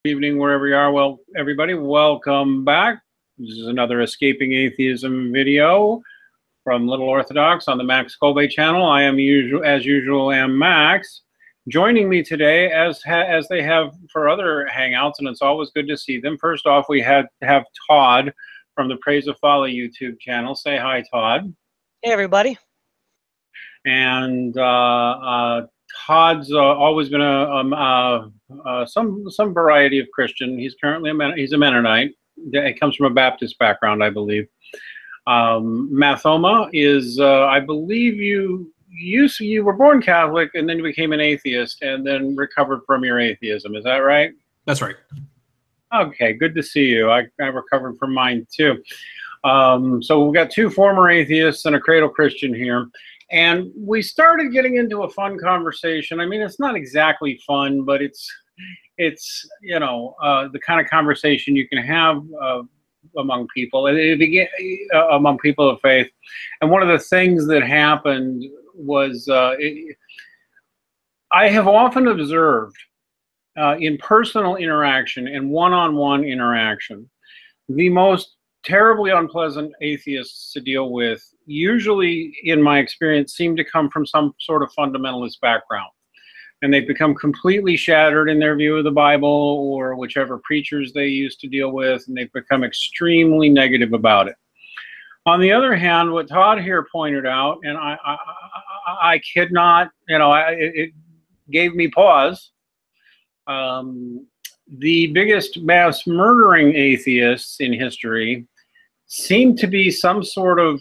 Evening, wherever you are. Well, everybody, welcome back. This is another Escaping Atheism video from Little Orthodox on the Max Kolbe channel. I am, as usual, Max. Joining me today, as they have for other hangouts, and it's always good to see them. First off, we have Todd from the Praise of Folly YouTube channel. Say hi, Todd. Hey, everybody. And Todd's always been some variety of Christian. He's currently he's a Mennonite. He comes from a Baptist background, I believe. Mathoma is, I believe you were born Catholic and then you became an atheist and then recovered from your atheism. Is that right? That's right. Okay, good to see you. I recovered from mine too. So we've got two former atheists and a cradle Christian here. And we started getting into a fun conversation. I mean, it's not exactly fun, but it's you know, the kind of conversation you can have among people. It began among people of faith. And one of the things that happened was I have often observed in personal interaction and one-on-one interaction, the most terribly unpleasant atheists to deal with, usually, in my experience, seem to come from some sort of fundamentalist background. And they've become completely shattered in their view of the Bible or whichever preachers they used to deal with, and they've become extremely negative about it. On the other hand, what Todd here pointed out, and I kid not, you know, it gave me pause. The biggest mass murdering atheists in history seem to be some sort of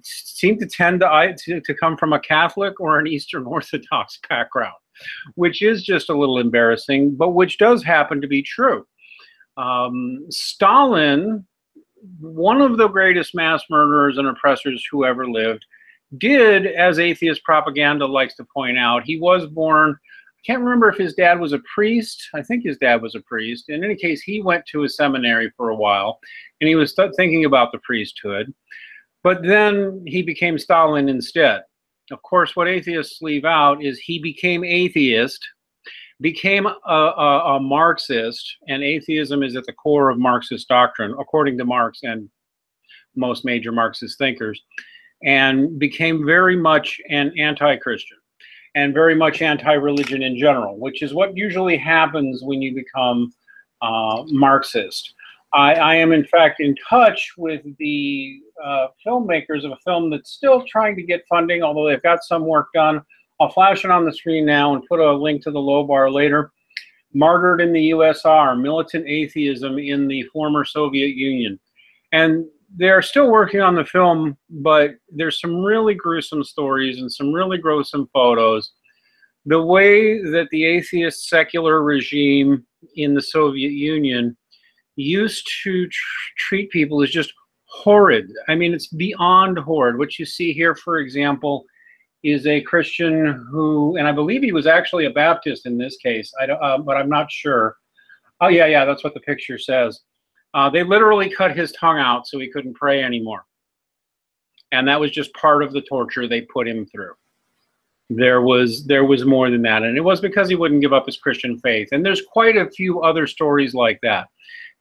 seem to tend to come from a Catholic or an Eastern Orthodox background, which is just a little embarrassing, but which does happen to be true. Stalin, one of the greatest mass murderers and oppressors who ever lived, did, as atheist propaganda likes to point out, he was born, I can't remember if his dad was a priest. I think his dad was a priest. In any case, he went to a seminary for a while, and he was thinking about the priesthood. But then he became Stalin instead. Of course, what atheists leave out is he became atheist, became a Marxist, and atheism is at the core of Marxist doctrine, according to Marx and most major Marxist thinkers, and became very much an anti-Christian and very much anti-religion in general, which is what usually happens when you become Marxist. I am, in fact, in touch with the filmmakers of a film that's still trying to get funding, although they've got some work done. I'll flash it on the screen now and put a link to the low bar later. Martyred in the USR, Militant Atheism in the Former Soviet Union. And they're still working on the film, but there's some really gruesome stories and some really gruesome photos. The way that the atheist secular regime in the Soviet Union used to treat people is just horrid. I mean, it's beyond horrid. What you see here, for example, is a Christian who, and I believe he was actually a Baptist in this case, but I'm not sure. Oh, yeah, that's what the picture says. They literally cut his tongue out so he couldn't pray anymore. And that was just part of the torture they put him through. There was more than that, and it was because he wouldn't give up his Christian faith. And there's quite a few other stories like that.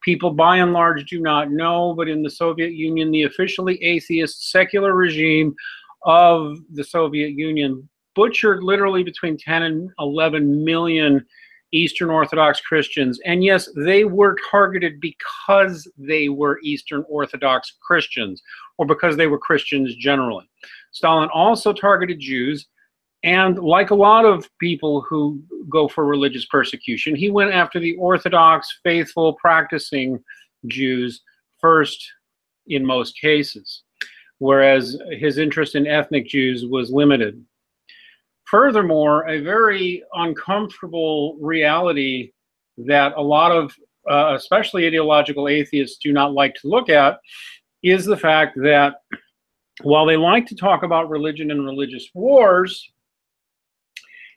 People, by and large, do not know, but in the Soviet Union, the officially atheist secular regime of the Soviet Union butchered literally between 10 and 11 million Eastern Orthodox Christians. And yes, they were targeted because they were Eastern Orthodox Christians, or because they were Christians generally. Stalin also targeted Jews. And like a lot of people who go for religious persecution, he went after the Orthodox, faithful, practicing Jews first in most cases, whereas his interest in ethnic Jews was limited. Furthermore, a very uncomfortable reality that a lot of, especially ideological atheists, do not like to look at is the fact that while they like to talk about religion and religious wars,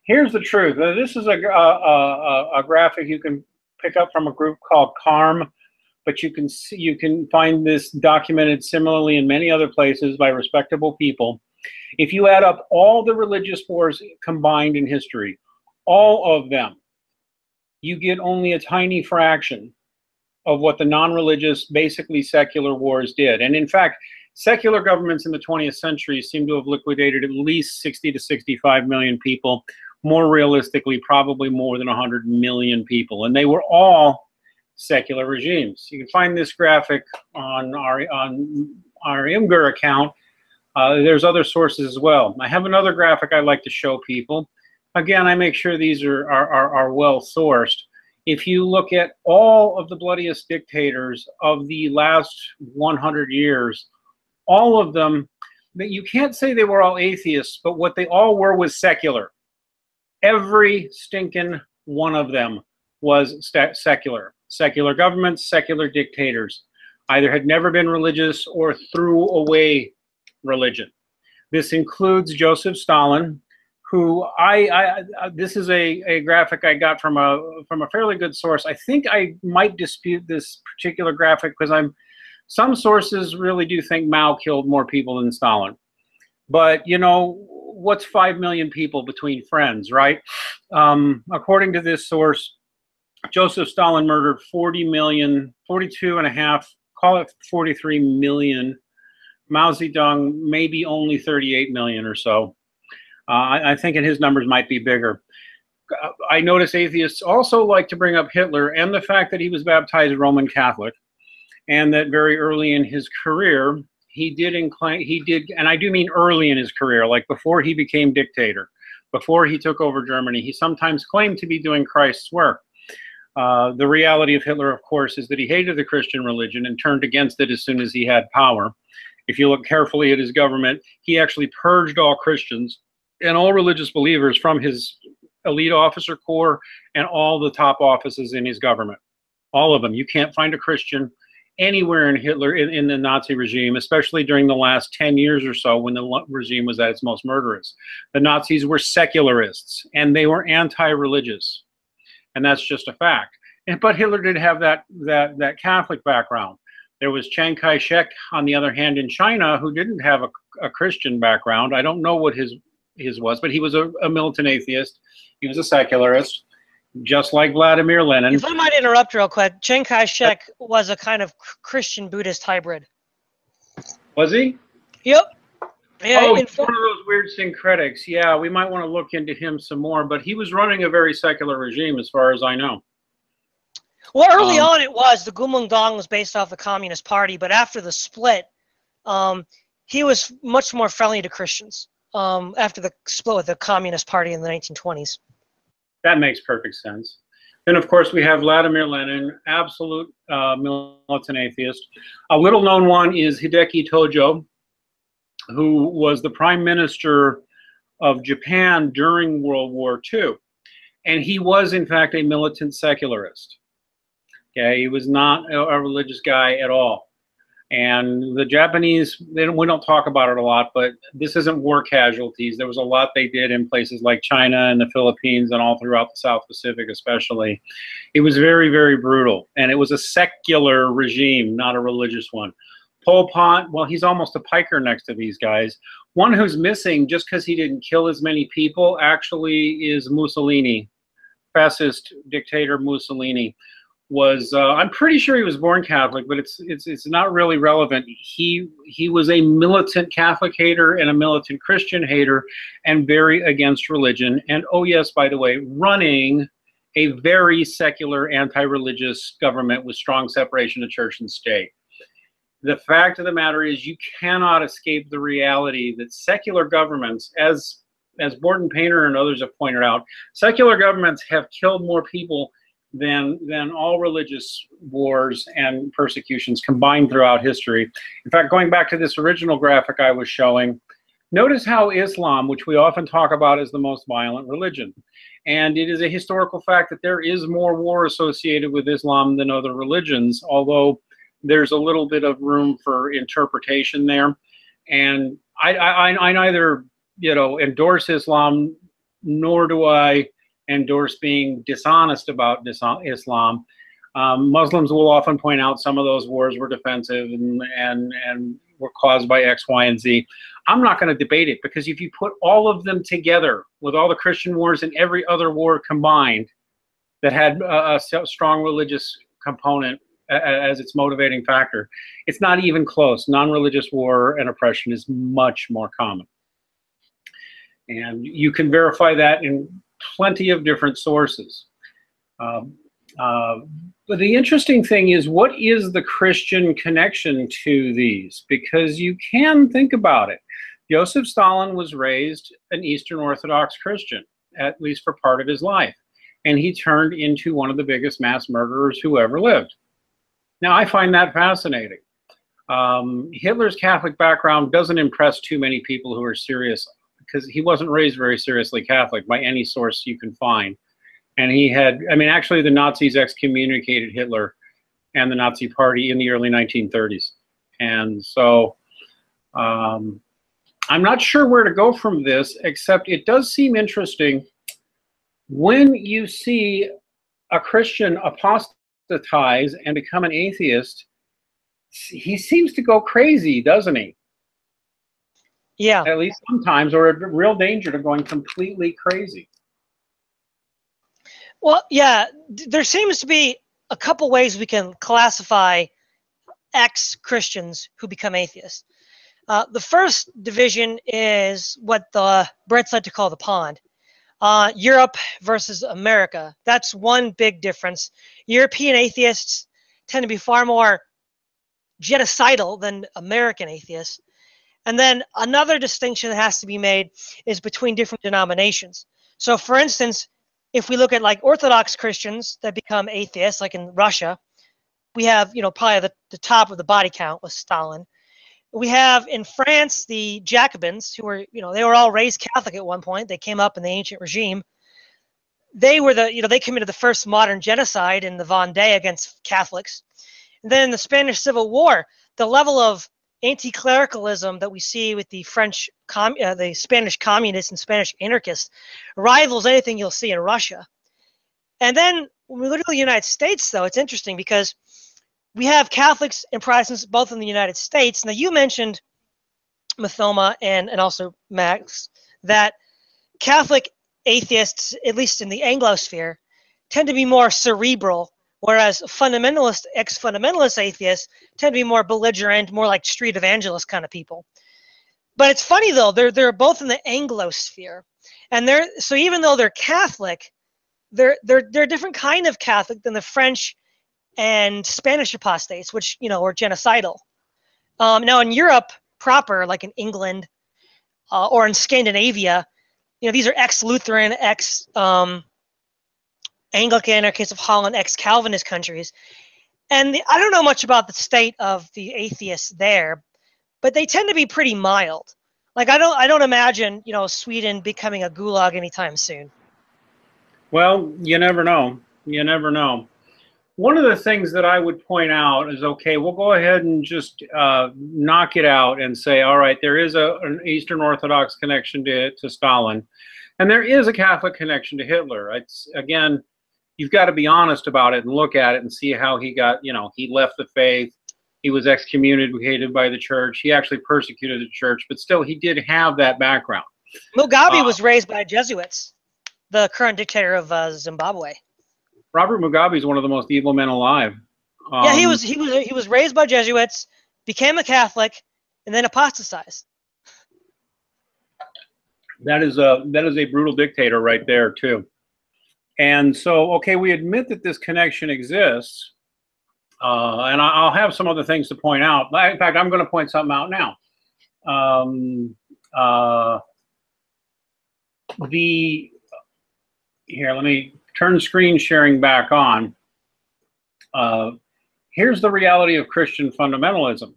here's the truth. This is a graphic you can pick up from a group called CARM, but you can find this documented similarly in many other places by respectable people. If you add up all the religious wars combined in history, all of them, you get only a tiny fraction of what the non-religious, basically secular wars did. And in fact, secular governments in the 20th century seem to have liquidated at least 60 to 65 million people. More realistically, probably more than 100 million people. And they were all secular regimes. You can find this graphic on our Imgur account. There's other sources as well. I have another graphic I like to show people. Again, I make sure these are well sourced. If you look at all of the bloodiest dictators of the last 100 years, all of them, you can't say they were all atheists, but what they all were was secular. Every stinking one of them was secular. Secular governments, secular dictators. Either had never been religious or threw away religion. This includes Joseph Stalin, who this is a graphic I got from a fairly good source. I think I might dispute this particular graphic because some sources really do think Mao killed more people than Stalin. But you know, what's 5 million people between friends, right? According to this source, Joseph Stalin murdered 40 million, 42 and a half, call it 43 million. Mao Zedong maybe only 38 million or so. I think his numbers might be bigger. I notice atheists also like to bring up Hitler and the fact that he was baptized Roman Catholic, and that very early in his career, he did, and I do mean early in his career, like before he became dictator, before he took over Germany, he sometimes claimed to be doing Christ's work. The reality of Hitler, of course, is that he hated the Christian religion and turned against it as soon as he had power. If you look carefully at his government, he actually purged all Christians and all religious believers from his elite officer corps and all the top offices in his government. All of them. You can't find a Christian anywhere in in the Nazi regime, especially during the last 10 years or so when the regime was at its most murderous. The Nazis were secularists and they were anti-religious. And that's just a fact. But Hitler did have that Catholic background. There was Chiang Kai-shek, on the other hand, in China, who didn't have a Christian background. I don't know what his was, but he was a militant atheist. He was a secularist, just like Vladimir Lenin. If I might interrupt real quick, Chiang Kai-shek was a kind of Christian-Buddhist hybrid. Was he? Yep. Yeah, oh, he's one of those weird syncretics. Yeah, we might want to look into him some more, but he was running a very secular regime as far as I know. Well, early on it was. The Kuomintang was based off the Communist Party, but after the split, he was much more friendly to Christians after the split with the Communist Party in the 1920s. That makes perfect sense. Then, of course, we have Vladimir Lenin, absolute militant atheist. A little-known one is Hideki Tojo, who was the prime minister of Japan during World War II. And he was, in fact, a militant secularist. Okay, he was not a religious guy at all. And the Japanese, we don't talk about it a lot, but this isn't war casualties. There was a lot they did in places like China and the Philippines and all throughout the South Pacific especially. It was very, very brutal. And it was a secular regime, not a religious one. Pol Pot, well, he's almost a piker next to these guys. One who's missing just because he didn't kill as many people actually is Mussolini. Fascist dictator Mussolini was, I'm pretty sure he was born Catholic, but it's not really relevant. He was a militant Catholic hater and a militant Christian hater and very against religion. And oh yes, by the way, running a very secular anti-religious government with strong separation of church and state. The fact of the matter is you cannot escape the reality that secular governments, as Borton Painter and others have pointed out, secular governments have killed more people than all religious wars and persecutions combined throughout history. In fact, going back to this original graphic I was showing, notice how Islam, which we often talk about as the most violent religion, and it is a historical fact that there is more war associated with Islam than other religions, although there's a little bit of room for interpretation there. And I neither, endorse Islam, nor do I endorse being dishonest about Islam. Muslims will often point out some of those wars were defensive and were caused by X, Y, and Z. I'm not going to debate it, because if you put all of them together with all the Christian wars and every other war combined, that had a strong religious component as its motivating factor. It's not even close. Non-religious war and oppression is much more common. And you can verify that in plenty of different sources. But the interesting thing is, what is the Christian connection to these? Because you can think about it. Joseph Stalin was raised an Eastern Orthodox Christian, at least for part of his life. And he turned into one of the biggest mass murderers who ever lived. Now, I find that fascinating. Hitler's Catholic background doesn't impress too many people who are serious, because he wasn't raised very seriously Catholic by any source you can find. And he had, I mean, actually the Nazis excommunicated Hitler and the Nazi Party in the early 1930s. And so I'm not sure where to go from this, except it does seem interesting when you see a Christian apostatize and become an atheist. He seems to go crazy, doesn't he? Yeah. At least sometimes, or a real danger to going completely crazy. Well, yeah, there seems to be a couple ways we can classify ex-Christians who become atheists. The first division is what the Brits like to call the pond. Europe versus America. That's one big difference. European atheists tend to be far more genocidal than American atheists. And then another distinction that has to be made is between different denominations. So, for instance, if we look at like Orthodox Christians that become atheists, like in Russia, we have, you know, probably the top of the body count was Stalin. We have in France the Jacobins, who were, you know, they were all raised Catholic at one point. They came up in the ancient regime. They were the, you know, they committed the first modern genocide in the Vendée against Catholics. And then in the Spanish Civil War, the level of anti-clericalism that we see with the the Spanish communists and Spanish anarchists rivals anything you'll see in Russia. And then when we look at the United States, though, it's interesting because we have Catholics and Protestants both in the United States. Now, you mentioned, Mathoma and also Max, that Catholic atheists, at least in the Anglosphere, tend to be more cerebral, whereas fundamentalist, ex-fundamentalist atheists tend to be more belligerent, more like street evangelist kind of people. But it's funny though, they're both in the Anglosphere, and so even though they're Catholic, they're a different kind of Catholic than the French and Spanish apostates, which, you know, are genocidal. Now in Europe proper, like in England or in Scandinavia, you know, these are ex-Lutheran, Anglican, or case of Holland, ex-Calvinist countries. And I don't know much about the state of the atheists there, but they tend to be pretty mild. Like I don't imagine, you know, Sweden becoming a gulag anytime soon. Well, you never know. You never know. One of the things that I would point out is, okay, we'll go ahead and just knock it out and say, all right, there is an Eastern Orthodox connection to Stalin, and there is a Catholic connection to Hitler. It's, again, you've got to be honest about it and look at it and see how he got, you know, he left the faith. He was excommunicated by the church. He actually persecuted the church, but still he did have that background. Mugabe was raised by Jesuits, the current dictator of Zimbabwe. Robert Mugabe is one of the most evil men alive. Yeah, he was raised by Jesuits, became a Catholic, and then apostatized. That is a brutal dictator right there too. And so, okay, we admit that this connection exists, and I'll have some other things to point out. In fact, I'm going to point something out now. Here, let me turn screen sharing back on. Here's the reality of Christian fundamentalism.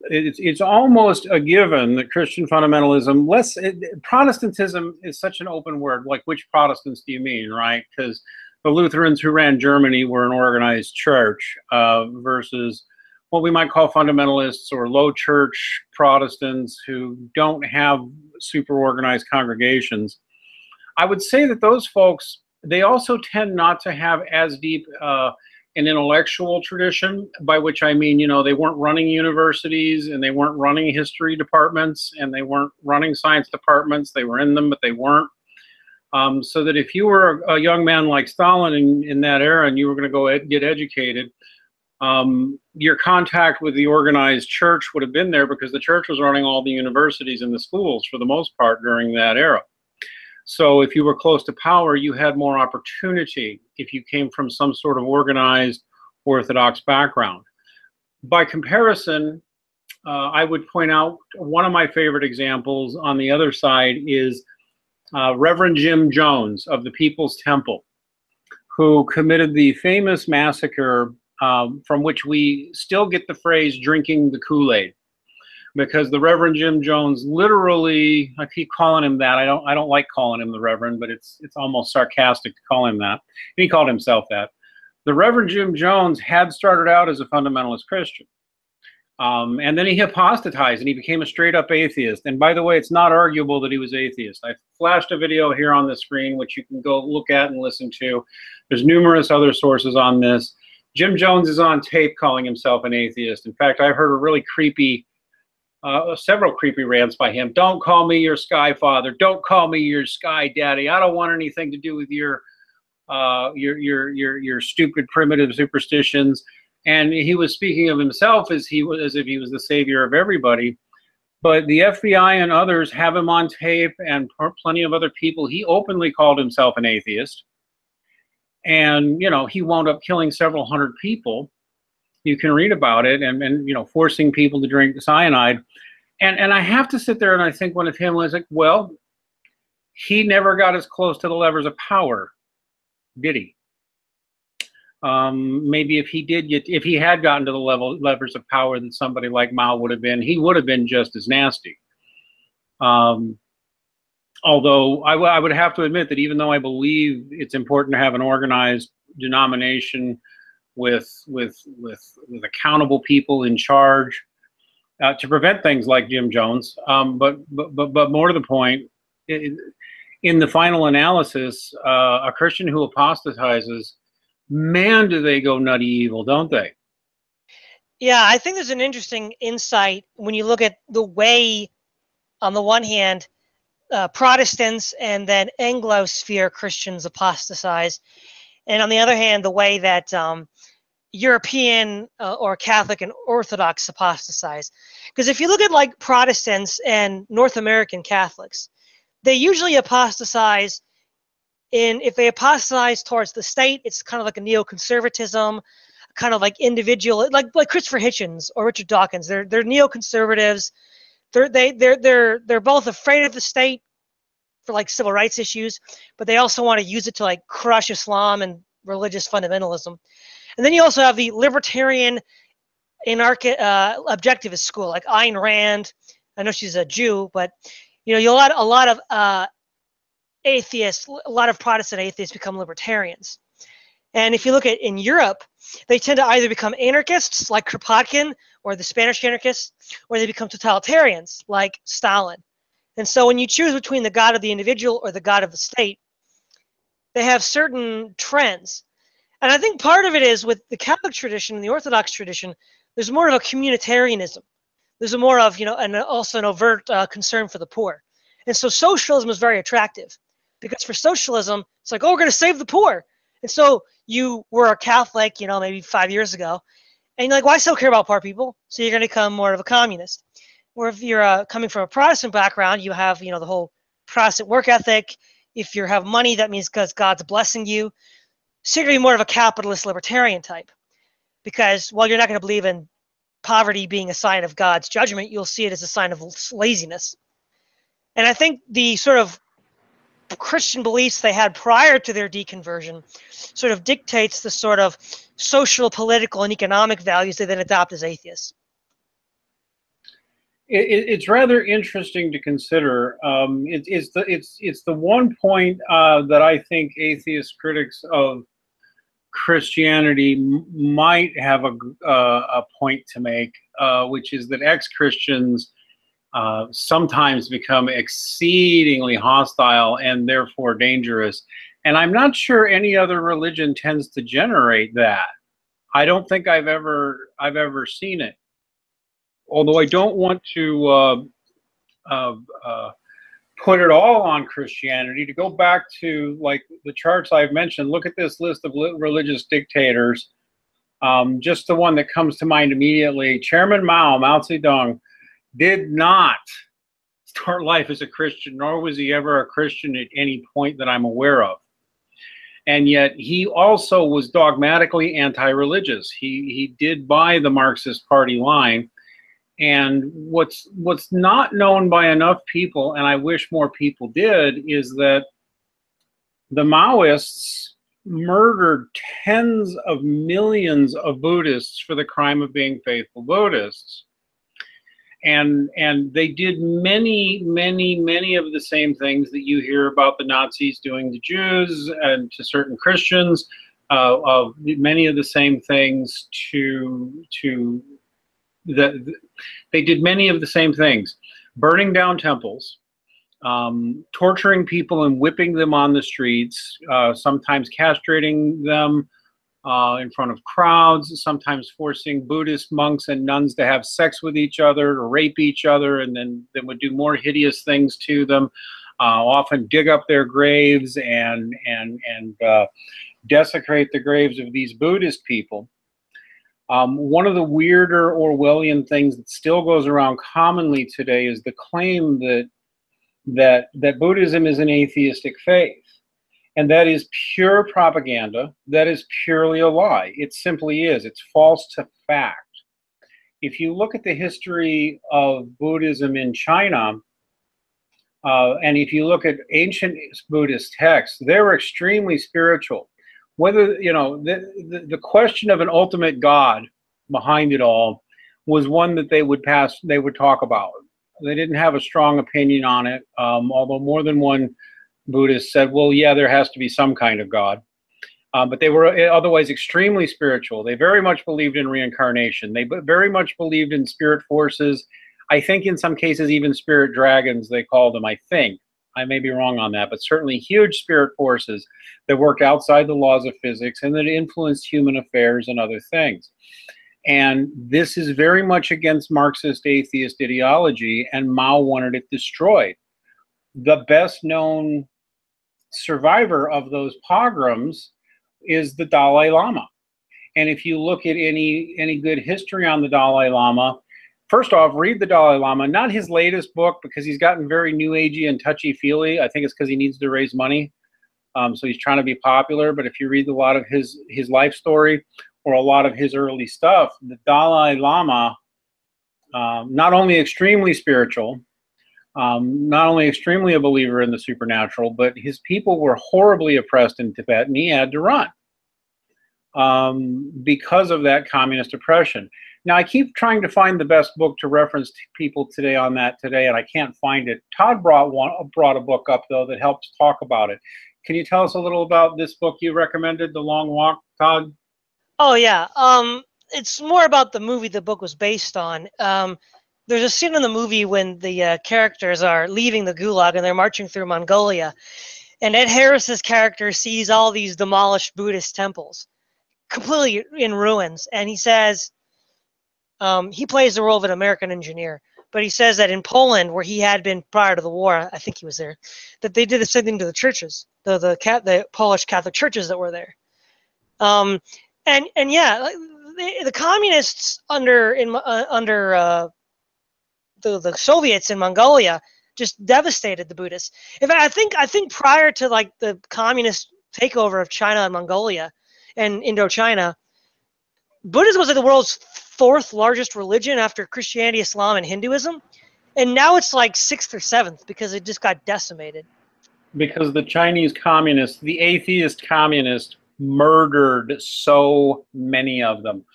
It's almost a given that Christian fundamentalism, Protestantism is such an open word. Like, which Protestants do you mean, right? Because the Lutherans who ran Germany were an organized church versus what we might call fundamentalists or low church Protestants who don't have super organized congregations. I would say that those folks, they also tend not to have as deep an intellectual tradition, by which I mean, you know, they weren't running universities and they weren't running history departments and they weren't running science departments. They were in them, but they weren't. So that if you were a young man like Stalin in that era and you were going to go get educated, your contact with the organized church would have been there, because the church was running all the universities and the schools for the most part during that era. So if you were close to power, you had more opportunity if you came from some sort of organized Orthodox background. By comparison, I would point out one of my favorite examples on the other side is Reverend Jim Jones of the People's Temple, who committed the famous massacre from which we still get the phrase drinking the Kool-Aid, because the Reverend Jim Jones literally, I keep calling him that. I don't like calling him the Reverend, but it's almost sarcastic to call him that. And he called himself that. The Reverend Jim Jones had started out as a fundamentalist Christian. And then he apostatized and he became a straight up atheist. And by the way, it's not arguable that he was atheist. I flashed a video here on the screen, which you can go look at and listen to. There's numerous other sources on this. Jim Jones is on tape calling himself an atheist. In fact, I've heard a really creepy, several creepy rants by him. Don't call me your sky father. Don't call me your sky daddy. I don't want anything to do with your stupid primitive superstitions. And he was speaking of himself as if he was the savior of everybody. But the FBI and others have him on tape, and plenty of other people. He openly called himself an atheist. And, you know, he wound up killing several hundred people. You can read about it, and you know, forcing people to drink cyanide. And I have to sit there and I think one of him was like, well, he never got as close to the levers of power, did he? Maybe if he did, if he had gotten to the levers of power that somebody like Mao would have been, he would have been just as nasty. Although I would have to admit that even though I believe it's important to have an organized denomination with accountable people in charge to prevent things like Jim Jones, but more to the point, in the final analysis, a Christian who apostatizes, man, do they go nutty evil, don't they? Yeah, I think there's an interesting insight when you look at the way, on the one hand, Protestants and then Anglosphere Christians apostatize, and on the other hand, the way that European or Catholic and Orthodox apostatize. Because if you look at like Protestants and North American Catholics, they usually apostatize if they apostatize towards the state, it's kind of like a neoconservatism, kind of like individual, like Christopher Hitchens or Richard Dawkins. They're neoconservatives. They're both afraid of the state for like civil rights issues, but they also want to use it to like crush Islam and religious fundamentalism. And then you also have the libertarian objectivist school, like Ayn Rand. I know she's a Jew, but you know, a lot of atheists, a lot of Protestant atheists become libertarians. And if you look at in Europe, they tend to either become anarchists like Kropotkin or the Spanish anarchists, or they become totalitarians like Stalin. And so when you choose between the God of the individual or the God of the state, they have certain trends. And I think part of it is with the Catholic tradition and the Orthodox tradition, there's more of a communitarianism. There's a more of, you know, and also an overt concern for the poor. And so socialism is very attractive, because for socialism, it's like, oh, we're going to save the poor. And so you were a Catholic, you know, maybe 5 years ago, and you're like, well, I still care about poor people. So you're going to become more of a communist. Or if you're coming from a Protestant background, you have, you know, the whole Protestant work ethic. If you have money, that means because God's blessing you. So you're going to be more of a capitalist libertarian type. Because while you're not going to believe in poverty being a sign of God's judgment, you'll see it as a sign of laziness. And I think the sort of Christian beliefs they had prior to their deconversion sort of dictates the sort of social, political, and economic values they then adopt as atheists. It's rather interesting to consider. It's the one point that I think atheist critics of Christianity might have a point to make, which is that ex-Christians sometimes become exceedingly hostile and therefore dangerous. And I'm not sure any other religion tends to generate that. I don't think I've ever seen it. Although I don't want to put it all on Christianity. To go back to like the charts I've mentioned, look at this list of religious dictators. Just the one that comes to mind immediately, Chairman Mao Zedong, did not start life as a Christian, nor was he ever a Christian at any point that I'm aware of. And yet he also was dogmatically anti-religious. He did buy the Marxist party line. And what's not known by enough people, and I wish more people did, is that the Maoists murdered tens of millions of Buddhists for the crime of being faithful Buddhists. And they did many of the same things that you hear about the Nazis doing to Jews and to certain Christians. Many of the same things they did many of the same things: burning down temples, torturing people and whipping them on the streets, sometimes castrating them in front of crowds, sometimes forcing Buddhist monks and nuns to have sex with each other, to rape each other, and then they would do more hideous things to them, often dig up their graves and desecrate the graves of these Buddhist people. One of the weirder Orwellian things that still goes around commonly today is the claim that Buddhism is an atheistic faith. And that is pure propaganda. That is purely a lie. It simply is. It's false to fact. If you look at the history of Buddhism in China, and if you look at ancient Buddhist texts, they were extremely spiritual. Whether, you know, the question of an ultimate God behind it all was one that they would talk about. They didn't have a strong opinion on it, although more than one Buddhist said, well, yeah, there has to be some kind of God. But they were otherwise extremely spiritual. They very much believed in reincarnation. They very much believed in spirit forces. I think in some cases even spirit dragons, they called them, I think. I may be wrong on that, but certainly huge spirit forces that worked outside the laws of physics and that influenced human affairs and other things. And this is very much against Marxist atheist ideology, and Mao wanted it destroyed. The best known survivor of those pogroms is the Dalai Lama. And if you look at any good history on the Dalai Lama, first off, read the Dalai Lama, not his latest book, because he's gotten very new agey and touchy-feely. I think it's because he needs to raise money. So he's trying to be popular. But if you read a lot of his life story or a lot of his early stuff, the Dalai Lama, not only extremely spiritual, not only extremely a believer in the supernatural, but his people were horribly oppressed in Tibet, and he had to run because of that communist oppression. Now, I keep trying to find the best book to reference to people today on that today, and I can't find it. Todd brought a book up, though, that helps talk about it. Can you tell us a little about this book you recommended, The Long Walk, Todd? Oh, yeah. It's more about the movie the book was based on. There's a scene in the movie when the characters are leaving the Gulag and they're marching through Mongolia. And Ed Harris's character sees all these demolished Buddhist temples, completely in ruins. And he says, he plays the role of an American engineer, but he says that in Poland, where he had been prior to the war, I think he was there, that they did the same thing to the churches, the Polish Catholic churches that were there. And yeah, the communists under the Soviets in Mongolia just devastated the Buddhists. In fact, I think prior to like the communist takeover of China and Mongolia and Indochina, Buddhism was like the world's fourth largest religion after Christianity, Islam, and Hinduism. And now it's like sixth or seventh because it just got decimated. Because the Chinese communists, the atheist communists, murdered so many of them.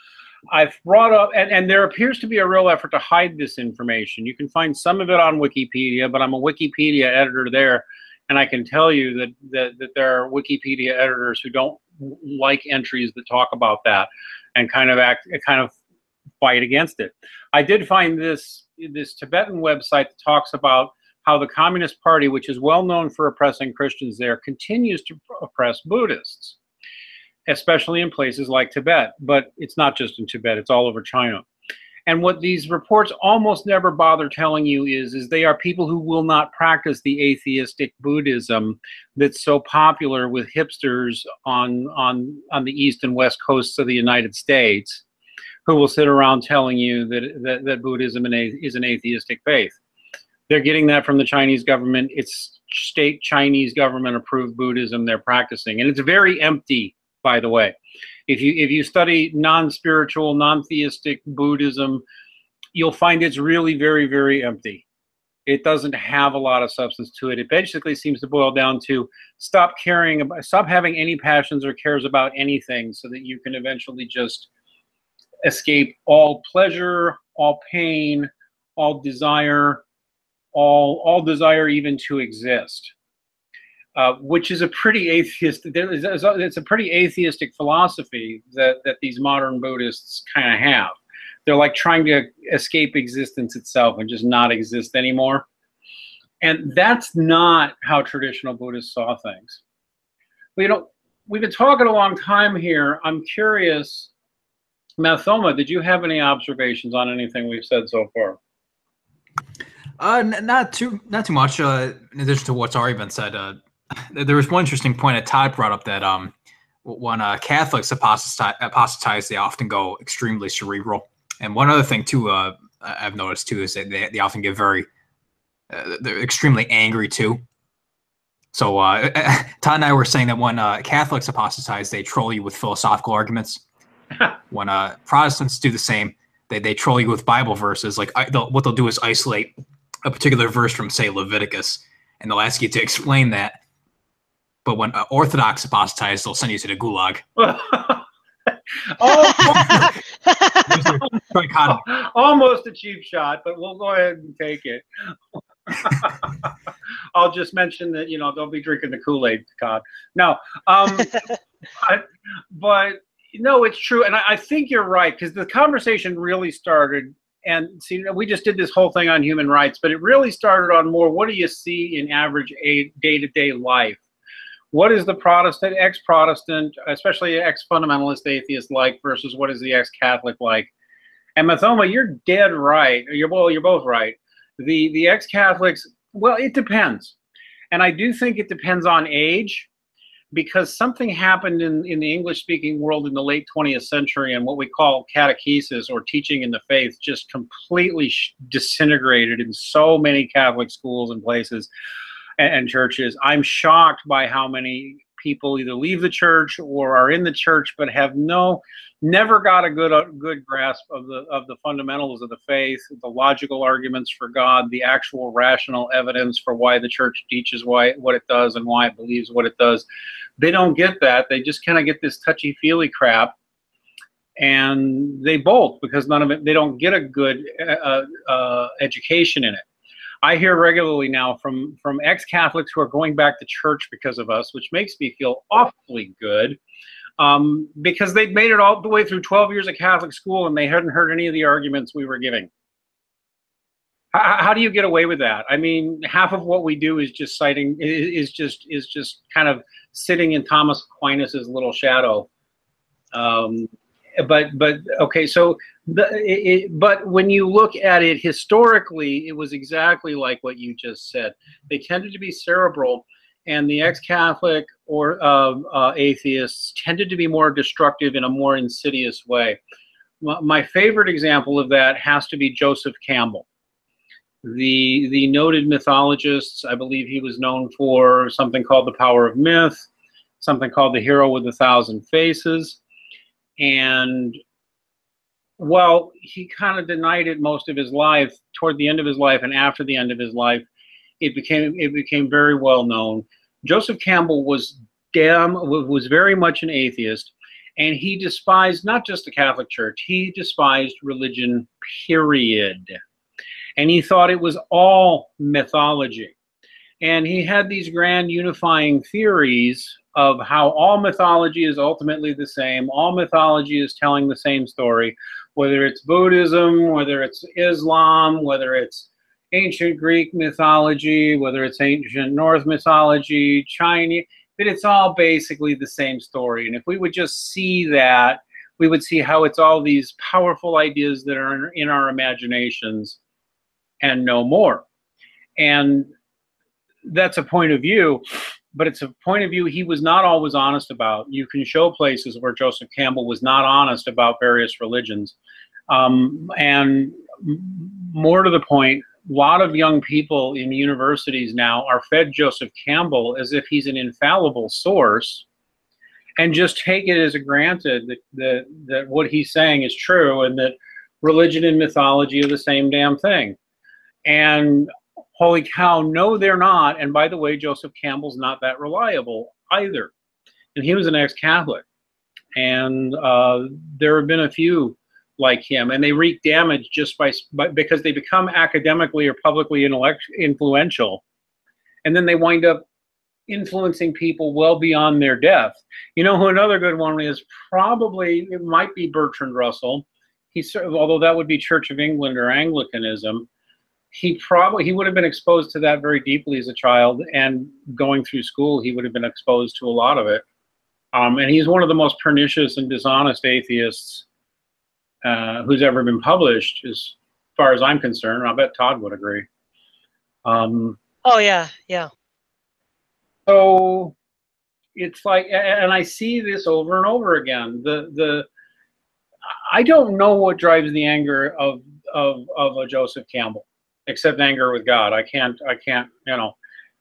I've brought up, and there appears to be a real effort to hide this information. You can find some of it on Wikipedia, but I'm a Wikipedia editor there, and I can tell you that there are Wikipedia editors who don't like entries that talk about that and kind of fight against it. I did find this Tibetan website that talks about how the Communist Party, which is well known for oppressing Christians there, continues to oppress Buddhists, especially in places like Tibet. But it's not just in Tibet, it's all over China. And what these reports almost never bother telling you is they are people who will not practice the atheistic Buddhism that's so popular with hipsters on the east and west coasts of the United States, who will sit around telling you that Buddhism is an atheistic faith. They're getting that from the Chinese government. It's state Chinese government approved Buddhism they're practicing, and it's very empty, by the way. If you study non-spiritual, non-theistic Buddhism, you'll find it's really very, very empty. It doesn't have a lot of substance to it. It basically seems to boil down to stop having any passions or cares about anything, so that you can eventually just escape all pleasure, all pain, all desire even to exist. Which is a pretty it's a pretty atheistic philosophy that these modern Buddhists kind of have. They're like trying to escape existence itself and just not exist anymore. And that's not how traditional Buddhists saw things. But, we've been talking a long time here. I'm curious, Mathoma, did you have any observations on anything we've said so far? Not too much. In addition to what's already been said, there was one interesting point that Todd brought up, that when Catholics apostatize, they often go extremely cerebral. And one other thing too, I've noticed too, is that they often get they're extremely angry too. So Todd and I were saying that when Catholics apostatize, they troll you with philosophical arguments. When Protestants do the same, they troll you with Bible verses. Like what they'll do is isolate a particular verse from, say, Leviticus, and they'll ask you to explain that. But when Orthodox apostatize, they'll send you to the gulag. Almost a cheap shot, but we'll go ahead and take it. I'll just mention that, they'll be drinking the Kool-Aid, Todd. No, but no, it's true. And I think you're right, because the conversation really started, and see, we just did this whole thing on human rights, but it really started on more, what do you see in average day-to-day life? What is the Protestant, ex-Protestant, especially ex-fundamentalist atheist like, versus what is the ex-Catholic like? And Mathoma, you're dead right. You're both right. The ex-Catholics, well, it depends. And I do think it depends on age, because something happened in the English-speaking world in the late 20th century, and what we call catechesis, or teaching in the faith, just completely disintegrated in so many Catholic schools and places and churches. I'm shocked by how many people either leave the church or are in the church but have never got a good grasp of the fundamentals of the faith, the logical arguments for God, the actual rational evidence for why the church teaches what it does and why it believes what it does. They don't get that. They just kind of get this touchy-feely crap, and they bolt, because none of it, they don't get a good education in it. I hear regularly now from ex-Catholics who are going back to church because of us, which makes me feel awfully good, because they'd made it all the way through 12 years of Catholic school and they hadn't heard any of the arguments we were giving. How do you get away with that? I mean, half of what we do is just citing, is just kind of sitting in Thomas Aquinas's little shadow. But okay, so but when you look at it historically, it was exactly like what you just said. They tended to be cerebral, and the ex-Catholic or atheists tended to be more destructive in a more insidious way. My favorite example of that has to be Joseph Campbell, the noted mythologist. I believe he was known for something called The Power of Myth, something called The Hero with a Thousand Faces. And while he kind of denied it most of his life, toward the end of his life and after the end of his life, it became very well known. Joseph Campbell was very much an atheist, and he despised not just the Catholic Church, he despised religion, period. And he thought it was all mythology. And he had these grand unifying theories of how all mythology is ultimately the same. All mythology is telling the same story, whether it's Buddhism, whether it's Islam, whether it's ancient Greek mythology, whether it's ancient Norse mythology, Chinese, that it's all basically the same story. And if we would just see that, we would see how it's all these powerful ideas that are in our imaginations and no more. And that's a point of view, but it's a point of view he was not always honest about. You can show places where Joseph Campbell was not honest about various religions. And more to the point, a lot of young people in universities now are fed Joseph Campbell as if he's an infallible source, and just take it as a granted that what he's saying is true, and that religion and mythology are the same damn thing. And holy cow, no, they're not. And by the way, Joseph Campbell's not that reliable either. And he was an ex-Catholic. And there have been a few like him, and they wreak damage just because they become academically or publicly influential. And then they wind up influencing people well beyond their death. You know who another good one is? Probably, it might be Bertrand Russell. Although that would be Church of England or Anglicanism. He would have been exposed to that very deeply as a child, and going through school, he would have been exposed to a lot of it. And he's one of the most pernicious and dishonest atheists who's ever been published, as far as I'm concerned. I bet Todd would agree. Oh yeah, yeah. So it's like, and I see this over and over again. I don't know what drives the anger of a Joseph Campbell, except anger with God. I can't, you know,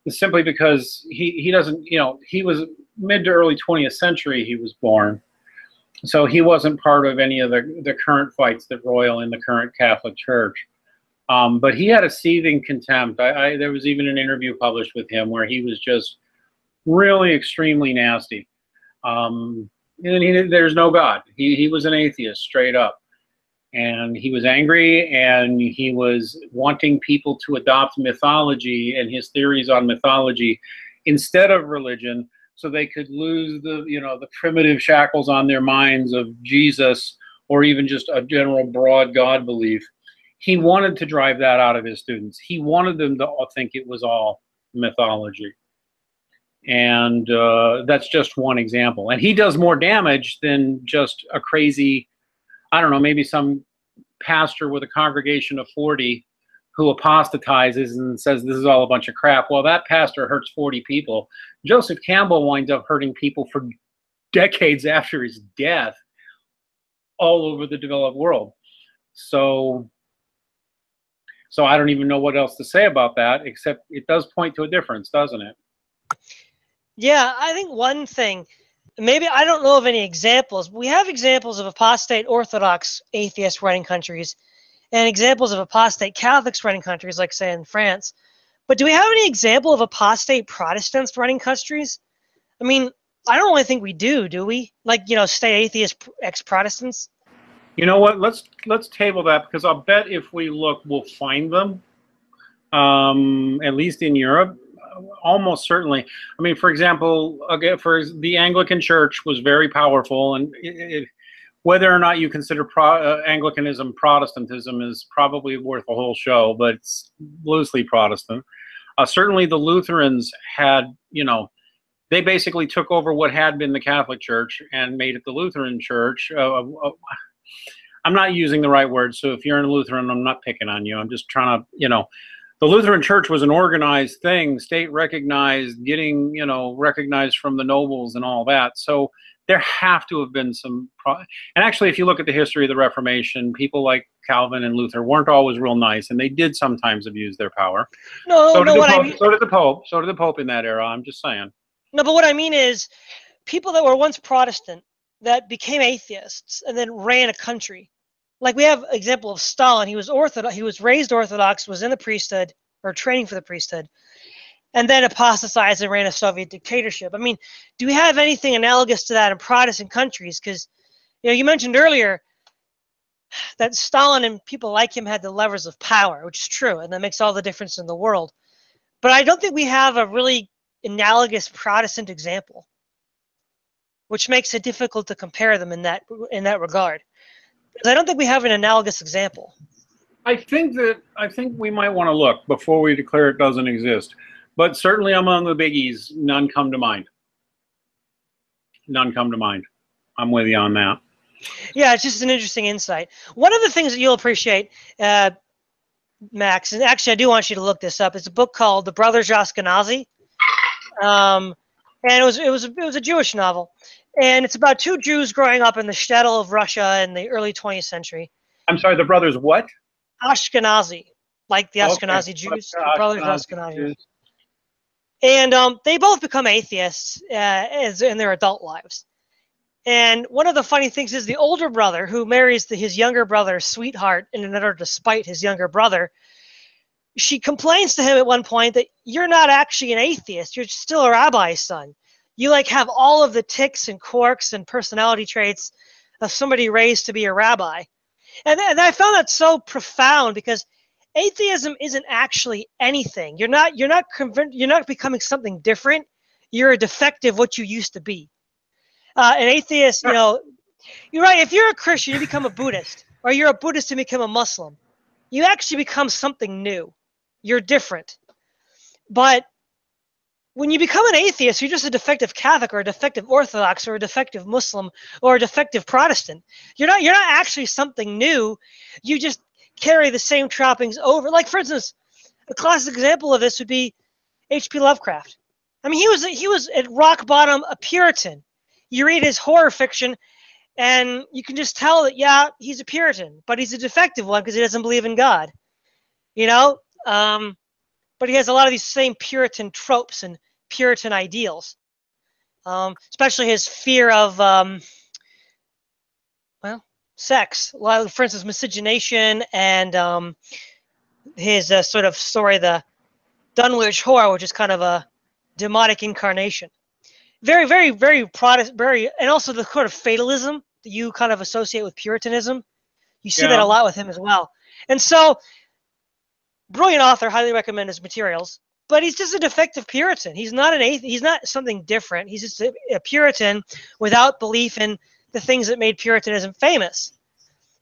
it's simply because he doesn't, you know, he was mid to early 20th century he was born. So he wasn't part of any of the current fights that roil in the current Catholic Church. But he had a seething contempt. There was even an interview published with him where he was just really extremely nasty. And there's no God. He was an atheist straight up. And he was angry, and he was wanting people to adopt mythology and his theories on mythology instead of religion, so they could lose the primitive shackles on their minds of Jesus, or even just a general broad God belief. He wanted to drive that out of his students. He wanted them to think it was all mythology. And that's just one example. And he does more damage than just a crazy, I don't know, maybe some pastor with a congregation of 40 who apostatizes and says this is all a bunch of crap. Well, that pastor hurts 40 people. Joseph Campbell winds up hurting people for decades after his death all over the developed world. So I don't even know what else to say about that, except it does point to a difference, doesn't it? Yeah, I think one thing, maybe I don't know of any examples. We have examples of apostate Orthodox atheists running countries, and examples of apostate Catholics running countries, like say in France. But do we have any example of apostate Protestants running countries? I mean, I don't really think we do we? Like, you know, stay atheist ex-Protestants? You know what? Let's table that, because I'll bet if we look, we'll find them. At least in Europe, almost certainly. I mean, for example, again, for the Anglican Church was very powerful, and whether or not you consider Anglicanism Protestantism is probably worth a whole show, but it's loosely Protestant. Certainly the Lutherans had, you know, they basically took over what had been the Catholic Church and made it the Lutheran Church. I'm not using the right word, so if you're in Lutheran, I'm not picking on you. I'm just trying to, you know, the Lutheran Church was an organized thing, state recognized, getting, you know, recognized from the nobles and all that. So there have to have been some, and actually, if you look at the history of the Reformation, people like Calvin and Luther weren't always real nice, and they did sometimes abuse their power. No, so no, what I mean, so did the Pope. So did the Pope in that era. I'm just saying. No, but what I mean is, people that were once Protestant that became atheists and then ran a country. Like we have an example of Stalin. He was Orthodox. He was raised Orthodox, was in the priesthood or training for the priesthood, and then apostatized and ran a Soviet dictatorship. I mean, do we have anything analogous to that in Protestant countries? Because, you know, you mentioned earlier that Stalin and people like him had the levers of power, which is true, and that makes all the difference in the world. But I don't think we have a really analogous Protestant example, which makes it difficult to compare them in that regard. Because I don't think we have an analogous example. I think we might want to look before we declare it doesn't exist. But certainly among the biggies, none come to mind. None come to mind. I'm with you on that. Yeah, it's just an interesting insight. One of the things that you'll appreciate, Max, and actually I do want you to look this up. It's a book called The Brothers Ashkenazi, and it was a Jewish novel, and it's about two Jews growing up in the shtetl of Russia in the early 20th century. I'm sorry, the brothers what? Ashkenazi, like the Ashkenazi Okay. Jews, the brothers Ashkenazi. Jews. And they both become atheists in their adult lives. And one of the funny things is the older brother, who marries his younger brother's sweetheart in order to spite his younger brother, she complains to him at one point that you're not actually an atheist. You're still a rabbi's son. You like have all of the tics and quirks and personality traits of somebody raised to be a rabbi. And I found that so profound, because atheism isn't actually anything. You're not becoming something different. You're a defective what you used to be. An atheist, you know, you're right. If you're a Christian, you become a Buddhist, or you're a Buddhist and become a Muslim. You actually become something new. You're different. But when you become an atheist, you're just a defective Catholic or a defective Orthodox or a defective Muslim or a defective Protestant. You're not actually something new. You just carry the same trappings over. Like, for instance, a classic example of this would be H.P. Lovecraft. I mean, he was at rock bottom a Puritan. You read his horror fiction, and you can just tell that, yeah, he's a Puritan, but he's a defective one because he doesn't believe in God. You know? But he has a lot of these same Puritan tropes and Puritan ideals, especially his fear of, sex. For instance, miscegenation, and his sort of story, the Dunwich Horror, which is kind of a demonic incarnation. Very, very, very Protestant, and also the sort of fatalism that you kind of associate with Puritanism. You see that a lot with him as well. And so, brilliant author, highly recommend his materials. But he's just a defective Puritan. He's not an atheist. He's not something different. He's just a Puritan without belief in the things that made Puritanism famous.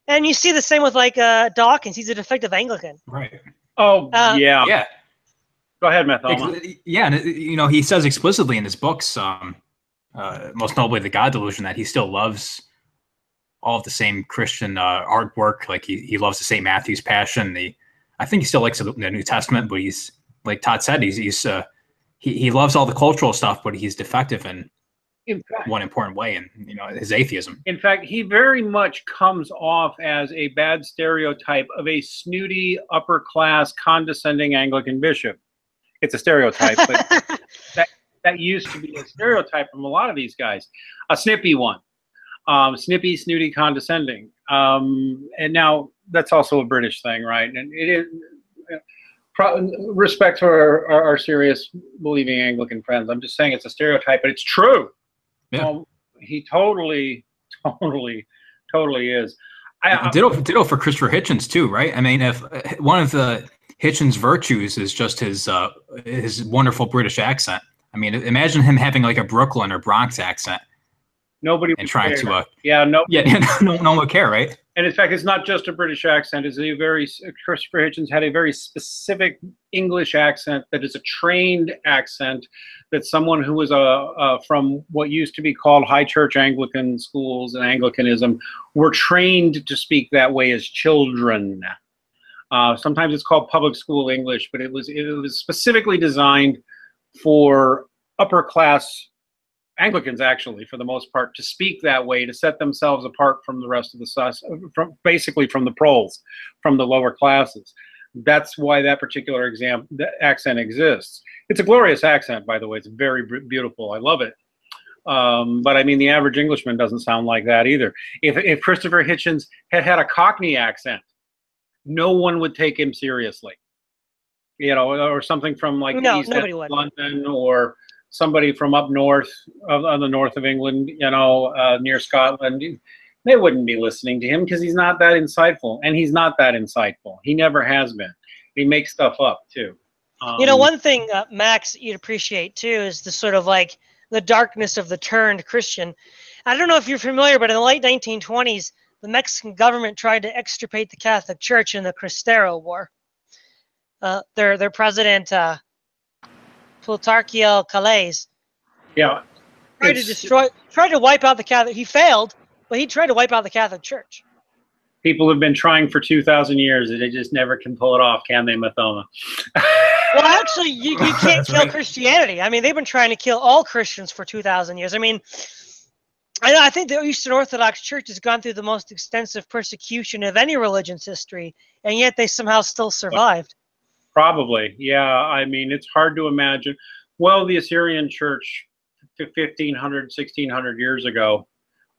And you see the same with like Dawkins. He's a defective Anglican. Right. Oh, yeah. Yeah. Go ahead, Mathoma. Yeah, and you know, he says explicitly in his books, most notably The God Delusion, that he still loves all of the same Christian artwork. Like he loves the St. Matthew's Passion. I think he still likes the New Testament, but he's, like Todd said, he loves all the cultural stuff, but he's defective in fact, one important way, in his atheism. In fact, he very much comes off as a bad stereotype of a snooty, upper class, condescending Anglican bishop. It's a stereotype, but that used to be a stereotype from a lot of these guys. A snippy one. Snippy, snooty, condescending. And now that's also a British thing, right? And it is respect to our serious believing Anglican friends. I'm just saying it's a stereotype, but it's true. Yeah. He totally is. Ditto for Christopher Hitchens too, right? I mean, if one of the Hitchens' virtues is just his wonderful British accent. I mean, imagine him having like a Brooklyn or Bronx accent. Nobody and trying to no one would care, right? And in fact, it's not just a British accent. It's Christopher Hitchens had a very specific English accent that is a trained accent that someone who was from what used to be called high church Anglican schools and Anglicanism were trained to speak that way as children. Sometimes it's called public school English, but it was specifically designed for upper class Anglicans, actually, for the most part, to speak that way, to set themselves apart from the rest of the basically from the proles, from the lower classes. That's why that particular accent exists. It's a glorious accent, by the way. It's very beautiful. I love it. But I mean, the average Englishman doesn't sound like that either. If Christopher Hitchens had a Cockney accent, no one would take him seriously. Or something from like East London, or somebody from up north, on the north of England, near Scotland. They wouldn't be listening to him because he's not that insightful, and he's not that insightful. He never has been. He makes stuff up too. One thing, Max, you'd appreciate too is the sort of like the darkness of the turned Christian. I don't know if you're familiar, but in the late 1920s, the Mexican government tried to extirpate the Catholic Church in the Cristero War. Their president, Plutarquio Calles, tried to wipe out the Catholic. He failed, Well, he tried to wipe out the Catholic Church. People have been trying for 2,000 years, and they just never can pull it off, can they, Mathoma? Well, actually, you can't kill Christianity. I mean, they've been trying to kill all Christians for 2,000 years. I mean, I think the Eastern Orthodox Church has gone through the most extensive persecution of any religion's history, and yet they somehow still survived. Probably, yeah. I mean, it's hard to imagine. Well, the Assyrian Church 1,500, 1,600 years ago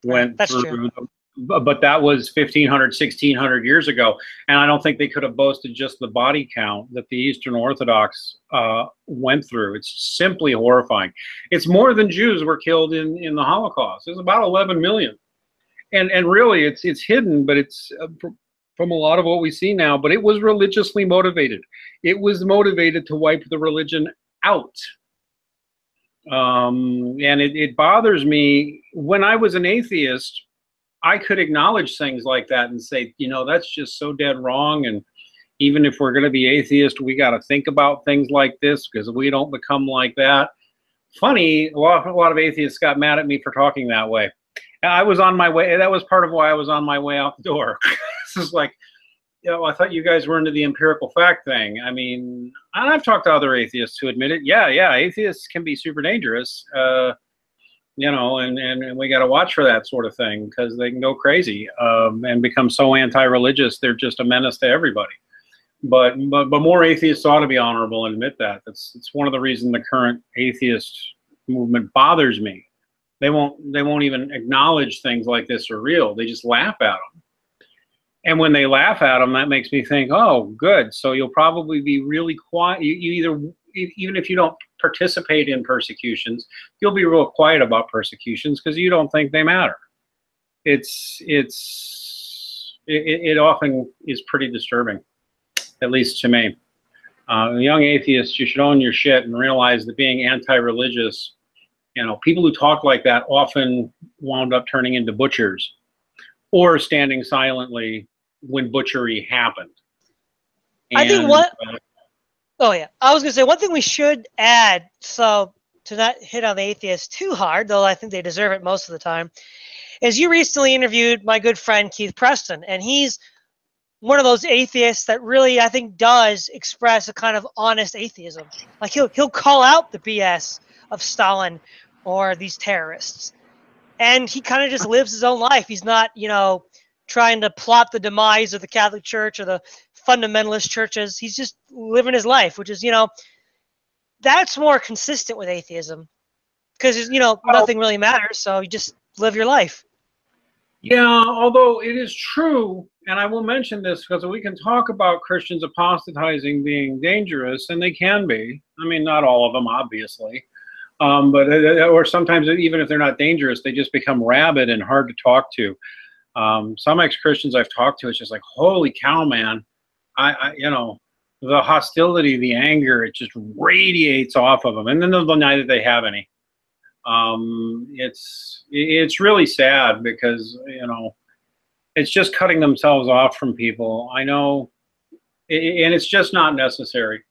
went through, but that was 1,500, 1,600 years ago. And I don't think they could have boasted just the body count that the Eastern Orthodox went through. It's simply horrifying. It's more than Jews were killed in the Holocaust. It's about 11 million. And really, it's hidden, but it's from a lot of what we see now. But it was religiously motivated. It was motivated to wipe the religion out. And it bothers me. When I was an atheist, I could acknowledge things like that and say, you know, that's just so dead wrong. And even if we're going to be atheist, we got to think about things like this because we don't become like that. Funny, a lot of atheists got mad at me for talking that way. I was on my way. That was part of why I was on my way out the door. This is like, you know, I thought you guys were into the empirical fact thing. I mean, and I've talked to other atheists who admit it. Yeah, atheists can be super dangerous. You know, and we got to watch for that sort of thing because they can go crazy and become so anti-religious they're just a menace to everybody. But more atheists ought to be honorable and admit that. It's one of the reasons the current atheist movement bothers me. They won't even acknowledge things like this are real. They just laugh at them. And when they laugh at them, that makes me think, oh, good. So you'll probably be really quiet. You either, even if you don't participate in persecutions, you'll be real quiet about persecutions because you don't think they matter. It often is pretty disturbing, at least to me. Young atheists, you should own your shit and realize that being anti-religious, you know, people who talk like that often wound up turning into butchers or standing silently when butchery happened. I think what... Oh, yeah. I was going to say, one thing we should add, so to not hit on the atheists too hard, though I think they deserve it most of the time, is you recently interviewed my good friend Keith Preston, and he's one of those atheists that really, I think, does express a kind of honest atheism. Like, he'll call out the BS of Stalin or these terrorists, and he kind of just lives his own life. He's not, you know, trying to plot the demise of the Catholic Church or the fundamentalist churches. He's just living his life, which is, you know, that's more consistent with atheism because, you know, nothing really matters. So you just live your life. Yeah, although it is true, and I will mention this because we can talk about Christians apostatizing being dangerous, and they can be. I mean, not all of them, obviously. Or sometimes even if they're not dangerous, they just become rabid and hard to talk to. Some ex-Christians I've talked to, it's just like, holy cow, man. You know, the hostility, the anger, it just radiates off of them. And then they'll deny that they have any. It's really sad because, you know, it's just cutting themselves off from people. I know, and it's just not necessary.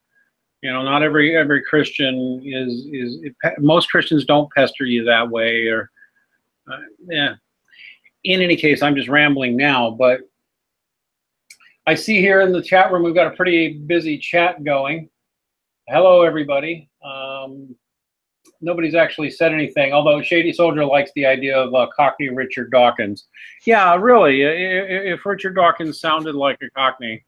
You know, not every Christian most Christians don't pester you that way or, yeah. In any case, I'm just rambling now, but I see here in the chat room, we've got a pretty busy chat going. Hello, everybody. Nobody's actually said anything, although Shady Soldier likes the idea of Cockney Richard Dawkins. Yeah, really, if Richard Dawkins sounded like a Cockney,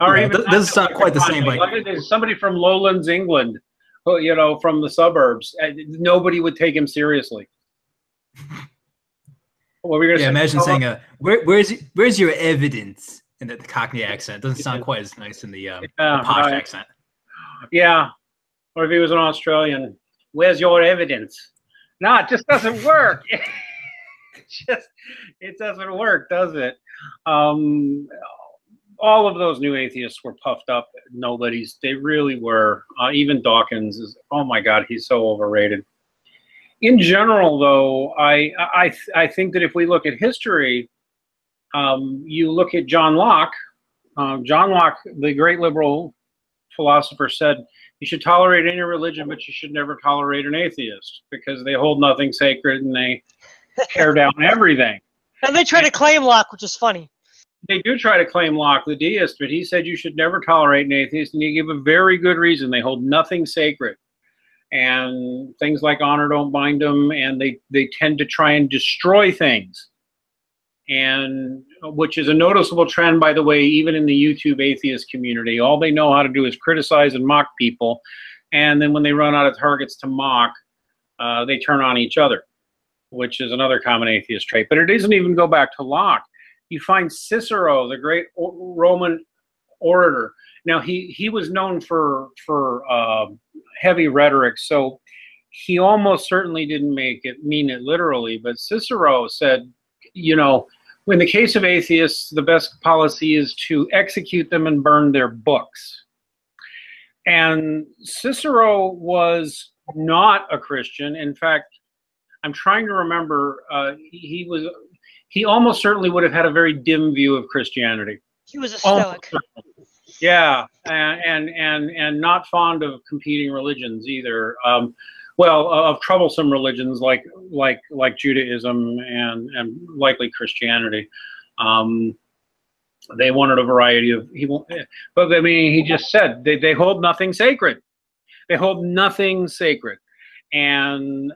or even doesn't sound quite the same. Like somebody from Lowlands, England, you know, from the suburbs, nobody would take him seriously. What were you gonna say? Imagine saying, "Where's your evidence?" in the Cockney accent. It doesn't sound quite as nice in the posh accent. Yeah, or if he was an Australian, "Where's your evidence?" No, it just doesn't work. It doesn't work, does it? All of those new atheists were puffed up nobodies. They really were. Even Dawkins is. Oh my God, he's so overrated. In general, though, I think that if we look at history, you look at John Locke. John Locke, the great liberal philosopher, said you should tolerate any religion, but you should never tolerate an atheist because they hold nothing sacred and tear down everything. And they try to claim Locke, which is funny. They do try to claim Locke, the deist, but he said you should never tolerate an atheist, and he gave a very good reason. They hold nothing sacred. And things like honor don't bind them, and they tend to try and destroy things. And which is a noticeable trend, by the way, even in the YouTube atheist community. All they know how to do is criticize and mock people. And then when they run out of targets to mock, they turn on each other, which is another common atheist trait. But it doesn't even go back to Locke. You find Cicero, the great Roman orator. Now, he was known for heavy rhetoric, so he almost certainly didn't mean it literally. But Cicero said, you know, in the case of atheists, the best policy is to execute them and burn their books. And Cicero was not a Christian. In fact, I'm trying to remember, he almost certainly would have had a very dim view of Christianity. He was a Stoic. Yeah, and not fond of competing religions either. Well, of troublesome religions like Judaism and likely Christianity. They wanted a variety of but I mean, he just said they hold nothing sacred. They hold nothing sacred, and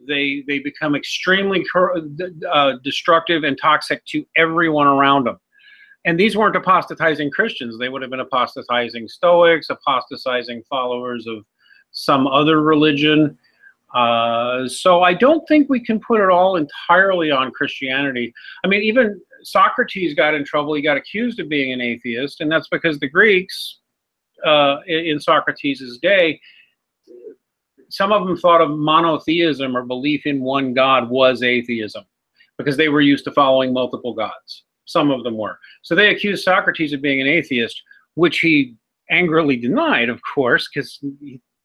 they become extremely destructive and toxic to everyone around them. And these weren't apostatizing Christians. They would have been apostatizing Stoics, apostatizing followers of some other religion. So I don't think we can put it all entirely on Christianity. I mean, even Socrates got in trouble. He got accused of being an atheist, and that's because the Greeks in Socrates' day, some of them thought of monotheism or belief in one God was atheism because they were used to following multiple gods. Some of them were. So they accused Socrates of being an atheist, which he angrily denied, of course, because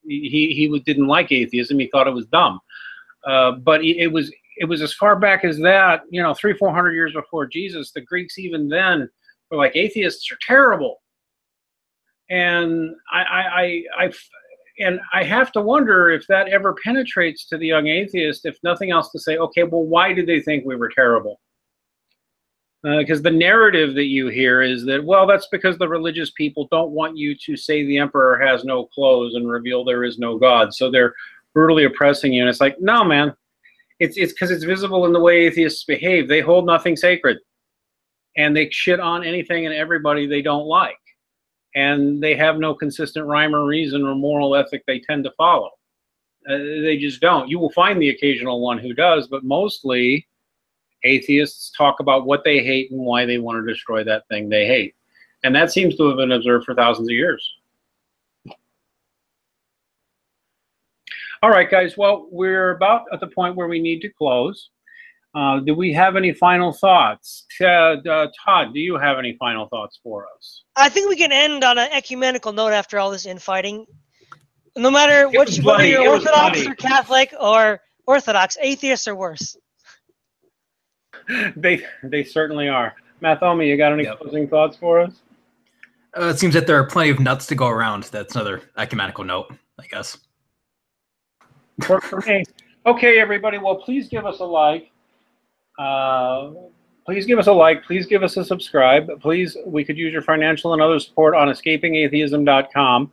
he didn't like atheism. He thought it was dumb. But it was as far back as that, you know, 300-400 years before Jesus. The Greeks even then were like, atheists are terrible. And I have to wonder if that ever penetrates to the young atheist, if nothing else, to say, okay, well, why did they think we were terrible? Because the narrative that you hear is that, well, that's because the religious people don't want you to say the emperor has no clothes and reveal there is no God. So they're brutally oppressing you. And it's like, no, man, it's because it's visible in the way atheists behave. They hold nothing sacred. And they shit on anything and everybody they don't like. And they have no consistent rhyme or reason or moral ethic they tend to follow. They just don't. You will find the occasional one who does, but mostly atheists talk about what they hate and why they want to destroy that thing they hate. And that seems to have been observed for thousands of years. All right, guys. Well, we're about at the point where we need to close. Do we have any final thoughts? Todd, do you have any final thoughts for us? I think we can end on an ecumenical note after all this infighting. No matter whether you're Orthodox or Catholic or Orthodox, atheists are worse. They certainly are. Mathoma, you got any closing thoughts for us? It seems that there are plenty of nuts to go around. That's another ecumenical note, I guess. Work for me. Okay, everybody. Well, please give us a like. Please give us a like. Please give us a subscribe. Please, we could use your financial and other support on escapingatheism.com.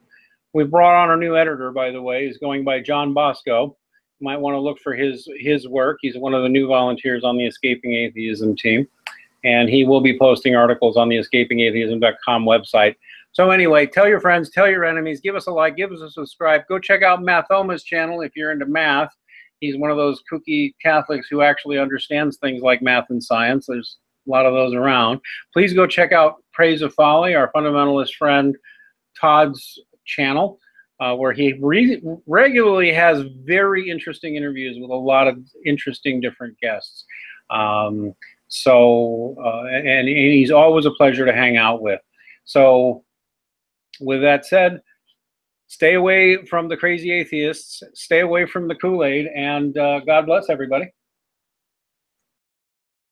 We brought on our new editor, by the way. He's going by John Bosco. You might want to look for his work. He's one of the new volunteers on the Escaping Atheism team. And he will be posting articles on the escapingatheism.com website. So anyway, tell your friends, tell your enemies, give us a like, give us a subscribe. Go check out Mathoma's channel if you're into math. He's one of those kooky Catholics who actually understands things like math and science. There's a lot of those around. Please go check out Praise of Folly, our fundamentalist friend Todd's channel, where he regularly has very interesting interviews with a lot of interesting different guests. And he's always a pleasure to hang out with. So with that said, stay away from the crazy atheists, stay away from the Kool-Aid, and God bless everybody.